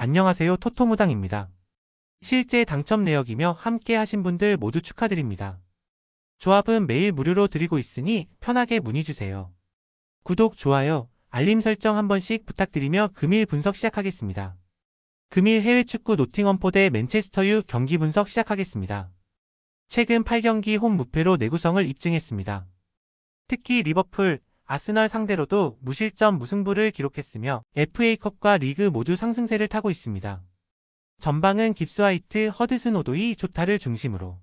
안녕하세요, 토토무당입니다. 실제 당첨 내역이며 함께 하신 분들 모두 축하드립니다. 조합은 매일 무료로 드리고 있으니 편하게 문의주세요. 구독, 좋아요, 알림 설정 한 번씩 부탁드리며 금일 분석 시작하겠습니다. 금일 해외 축구 노팅엄포 대 맨체스터 유 경기 분석 시작하겠습니다. 최근 8경기 홈 무패로 내구성을 입증했습니다. 특히 리버풀, 아스널 상대로도 무실점 무승부를 기록했으며 FA컵과 리그 모두 상승세를 타고 있습니다. 전방은 깁스화이트, 허드슨 오도이, 조타를 중심으로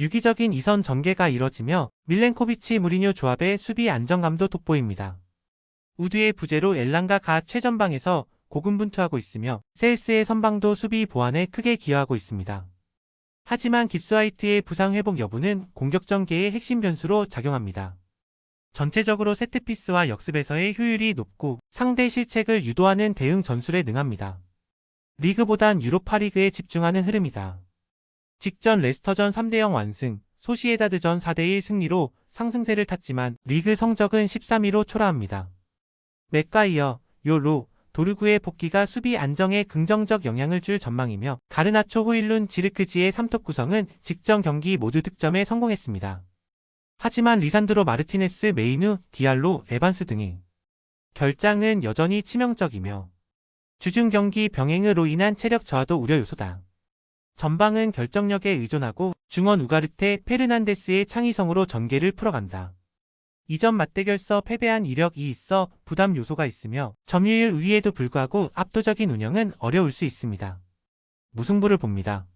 유기적인 이선 전개가 이뤄지며 밀렌코비치 무리뉴 조합의 수비 안정감도 돋보입니다. 우드의 부재로 엘랑가 가 최전방에서 고군분투하고 있으며 셀스의 선방도 수비 보완에 크게 기여하고 있습니다. 하지만 깁스화이트의 부상 회복 여부는 공격 전개의 핵심 변수로 작용합니다. 전체적으로 세트피스와 역습에서의 효율이 높고 상대 실책을 유도하는 대응 전술에 능합니다. 리그보단 유로파리그에 집중하는 흐름이다. 직전 레스터전 3대0 완승, 소시에다드전 4대1 승리로 상승세를 탔지만 리그 성적은 13위로 초라합니다. 맥과이어, 요로, 도르구의 복귀가 수비 안정에 긍정적 영향을 줄 전망이며 가르나초, 호일룬, 지르크지의 3톱 구성은 직전 경기 모두 득점에 성공했습니다. 하지만 리산드로 마르티네스, 메이누, 디알로, 에반스 등의 결장은 여전히 치명적이며 주중 경기 병행으로 인한 체력 저하도 우려 요소다. 전방은 결정력에 의존하고 중원 우가르테, 페르난데스의 창의성으로 전개를 풀어간다. 이전 맞대결서 패배한 이력이 있어 부담 요소가 있으며 점유율 우위에도 불구하고 압도적인 운영은 어려울 수 있습니다. 무승부를 봅니다.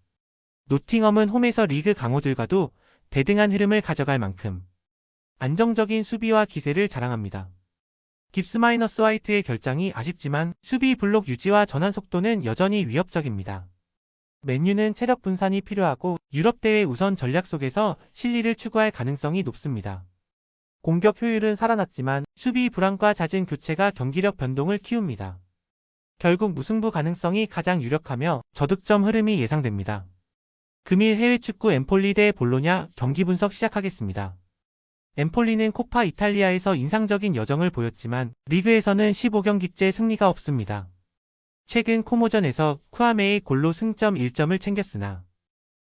노팅엄은 홈에서 리그 강호들과도 대등한 흐름을 가져갈 만큼 안정적인 수비와 기세를 자랑합니다. 깁스-화이트의 결장이 아쉽지만 수비 블록 유지와 전환 속도는 여전히 위협적입니다. 맨유는 체력 분산이 필요하고 유럽대회 우선 전략 속에서 실리를 추구할 가능성이 높습니다. 공격 효율은 살아났지만 수비 불안과 잦은 교체가 경기력 변동을 키웁니다. 결국 무승부 가능성이 가장 유력하며 저득점 흐름이 예상됩니다. 금일 해외 축구 엠폴리 대 볼로냐 경기 분석 시작하겠습니다. 엠폴리는 코파 이탈리아에서 인상적인 여정을 보였지만 리그에서는 15경기째 승리가 없습니다. 최근 코모전에서 쿠아메의 골로 승점 1점을 챙겼으나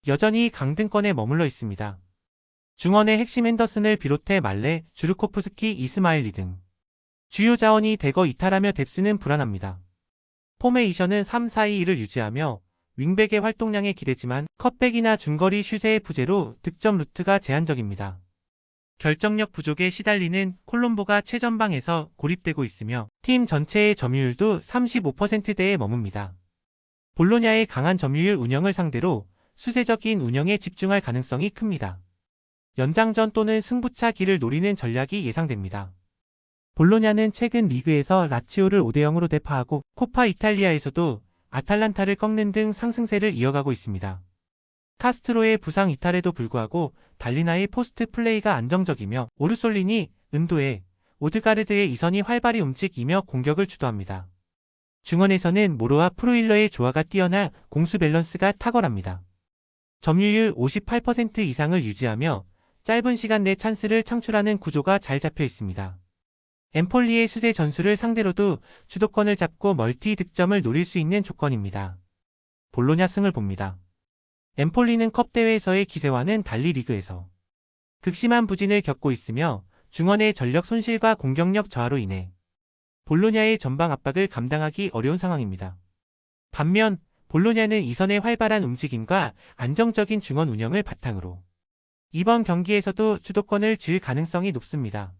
여전히 강등권에 머물러 있습니다. 중원의 핵심 핸더슨을 비롯해 말레, 주르코프스키, 이스마일리 등 주요 자원이 대거 이탈하며 뎁스는 불안합니다. 포메이션은 3-4-2-1을 유지하며 윙백의 활동량에 기대지만 컷백이나 중거리 슛의 부재로 득점 루트가 제한적입니다. 결정력 부족에 시달리는 콜롬보가 최전방에서 고립되고 있으며 팀 전체의 점유율도 35%대에 머뭅니다. 볼로냐의 강한 점유율 운영을 상대로 수세적인 운영에 집중할 가능성이 큽니다. 연장전 또는 승부차 길을 노리는 전략이 예상됩니다. 볼로냐는 최근 리그에서 라치오를 5대0으로 대파하고 코파 이탈리아에서도 아탈란타를 꺾는 등 상승세를 이어가고 있습니다. 카스트로의 부상 이탈에도 불구하고 달리나의 포스트 플레이가 안정적이며 오르솔리니, 은도에, 오드가르드의 이선이 활발히 움직이며 공격을 주도합니다. 중원에서는 모로와 프루일러의 조화가 뛰어나 공수 밸런스가 탁월합니다. 점유율 58% 이상을 유지하며 짧은 시간 내 찬스를 창출하는 구조가 잘 잡혀 있습니다. 엠폴리의 수세 전술을 상대로도 주도권을 잡고 멀티 득점을 노릴 수 있는 조건입니다. 볼로냐 승을 봅니다. 엠폴리는 컵 대회에서의 기세와는 달리 리그에서 극심한 부진을 겪고 있으며 중원의 전력 손실과 공격력 저하로 인해 볼로냐의 전방 압박을 감당하기 어려운 상황입니다. 반면 볼로냐는 이선의 활발한 움직임과 안정적인 중원 운영을 바탕으로 이번 경기에서도 주도권을 쥘 가능성이 높습니다.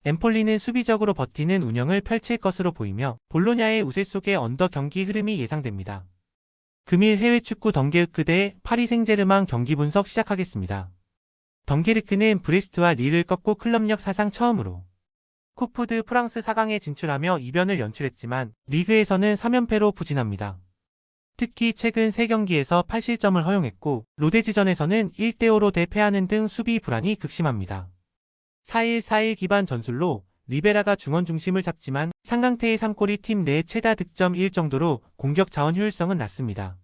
엠폴리는 수비적으로 버티는 운영을 펼칠 것으로 보이며 볼로냐의 우세 속의 언더 경기 흐름이 예상됩니다. 금일 해외 축구 덩게르크 대 파리 생제르맹 경기 분석 시작하겠습니다. 덩게르크는 브레스트와 릴을 꺾고 클럽력 사상 처음으로 쿠프 드 프랑스 4강에 진출하며 이변을 연출했지만 리그에서는 3연패로 부진합니다. 특히 최근 3경기에서 8실점을 허용했고 로데즈전에서는 1대5로 대패하는 등 수비 불안이 극심합니다. 4-1-4-1 기반 전술로 리베라가 중원 중심을 잡지만 상강태의 3골이 팀 내 최다 득점 1 정도로 공격 자원 효율성은 낮습니다.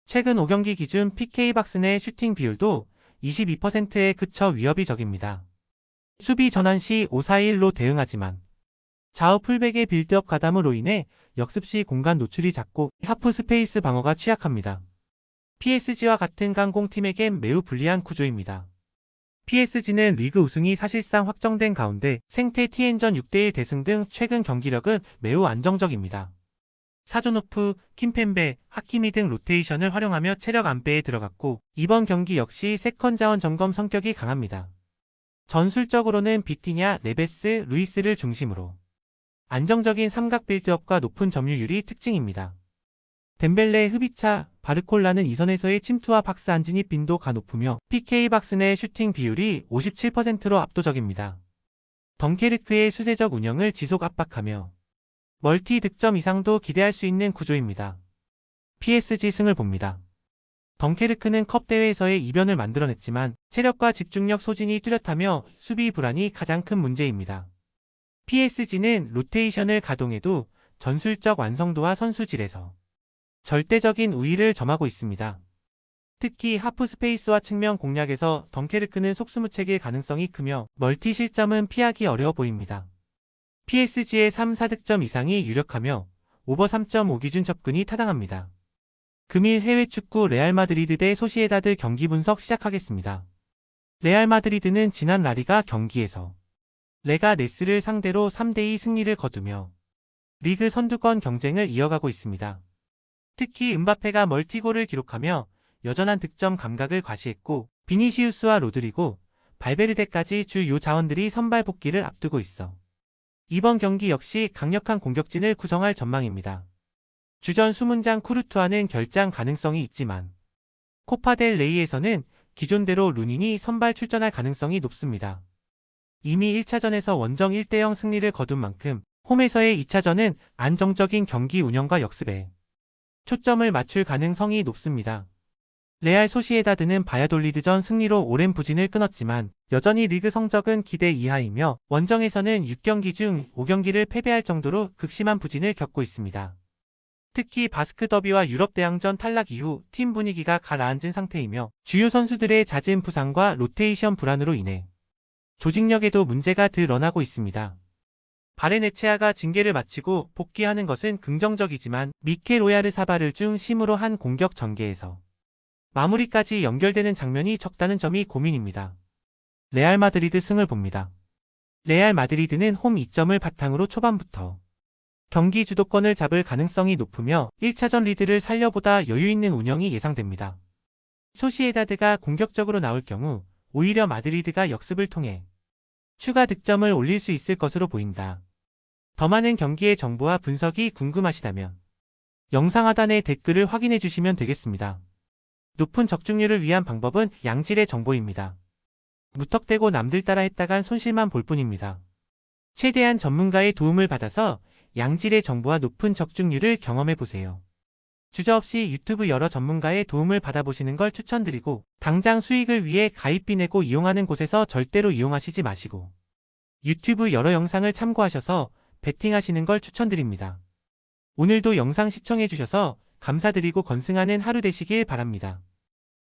최근 5경기 기준 PK박스 내 슈팅 비율도 22%에 그쳐 위협이 적입니다. 수비 전환 시 5-4-1로 대응하지만 좌우 풀백의 빌드업 가담으로 인해 역습 시 공간 노출이 작고 하프 스페이스 방어가 취약합니다. PSG와 같은 강공팀에겐 매우 불리한 구조입니다. PSG는 리그 우승이 사실상 확정된 가운데 생태 TN전 6대1 대승 등 최근 경기력은 매우 안정적입니다. 사조노프, 킴펜베, 하키미 등 로테이션을 활용하며 체력 안배에 들어갔고 이번 경기 역시 세컨 자원 점검 성격이 강합니다. 전술적으로는 비티냐, 네베스, 루이스를 중심으로 안정적인 삼각 빌드업과 높은 점유율이 특징입니다. 덴벨레, 흐비차, 바르콜라는 이선에서의 침투와 박스 안진입 빈도가 높으며 PK 박스 내 슈팅 비율이 57%로 압도적입니다. 덩케르크의 수세적 운영을 지속 압박하며 멀티 득점 이상도 기대할 수 있는 구조입니다. PSG 승을 봅니다. 덩케르크는 컵 대회에서의 이변을 만들어냈지만 체력과 집중력 소진이 뚜렷하며 수비 불안이 가장 큰 문제입니다. PSG는 로테이션을 가동해도 전술적 완성도와 선수질에서 절대적인 우위를 점하고 있습니다. 특히 하프 스페이스와 측면 공략에서 덩케르크는 속수무책일 가능성이 크며 멀티 실점은 피하기 어려워 보입니다. PSG의 3, 4득점 이상이 유력하며 오버 3.5 기준 접근이 타당합니다. 금일 해외 축구 레알 마드리드 대 소시에다드 경기 분석 시작하겠습니다. 레알 마드리드는 지난 라리가 경기에서 레가네스를 상대로 3대2 승리를 거두며 리그 선두권 경쟁을 이어가고 있습니다. 특히 음바페가 멀티골을 기록하며 여전한 득점 감각을 과시했고 비니시우스와 로드리고, 발베르데까지 주요 자원들이 선발 복귀를 앞두고 있어 이번 경기 역시 강력한 공격진을 구성할 전망입니다. 주전 수문장 쿠르투아는 결장 가능성이 있지만 코파델 레이에서는 기존대로 루닌이 선발 출전할 가능성이 높습니다. 이미 1차전에서 원정 1대0 승리를 거둔 만큼 홈에서의 2차전은 안정적인 경기 운영과 역습에 초점을 맞출 가능성이 높습니다. 레알 소시에다드는 바야돌리드전 승리로 오랜 부진을 끊었지만 여전히 리그 성적은 기대 이하이며 원정에서는 6경기 중 5경기를 패배할 정도로 극심한 부진을 겪고 있습니다. 특히 바스크 더비와 유럽 대항전 탈락 이후 팀 분위기가 가라앉은 상태이며 주요 선수들의 잦은 부상과 로테이션 불안으로 인해 조직력에도 문제가 드러나고 있습니다. 바레네체아가 징계를 마치고 복귀하는 것은 긍정적이지만 미켈 오야르사바를 중심으로 한 공격 전개에서 마무리까지 연결되는 장면이 적다는 점이 고민입니다. 레알 마드리드 승을 봅니다. 레알 마드리드는 홈 2점을 바탕으로 초반부터 경기 주도권을 잡을 가능성이 높으며 1차전 리드를 살려보다 여유있는 운영이 예상됩니다. 소시에다드가 공격적으로 나올 경우 오히려 마드리드가 역습을 통해 추가 득점을 올릴 수 있을 것으로 보인다. 더 많은 경기의 정보와 분석이 궁금하시다면 영상 하단의 댓글을 확인해 주시면 되겠습니다. 높은 적중률을 위한 방법은 양질의 정보입니다. 무턱대고 남들 따라 했다간 손실만 볼 뿐입니다. 최대한 전문가의 도움을 받아서 양질의 정보와 높은 적중률을 경험해보세요. 주저없이 유튜브 여러 전문가의 도움을 받아보시는 걸 추천드리고 당장 수익을 위해 가입비 내고 이용하는 곳에서 절대로 이용하시지 마시고 유튜브 여러 영상을 참고하셔서 베팅하시는 걸 추천드립니다. 오늘도 영상 시청해주셔서 감사드리고 건승하는 하루 되시길 바랍니다.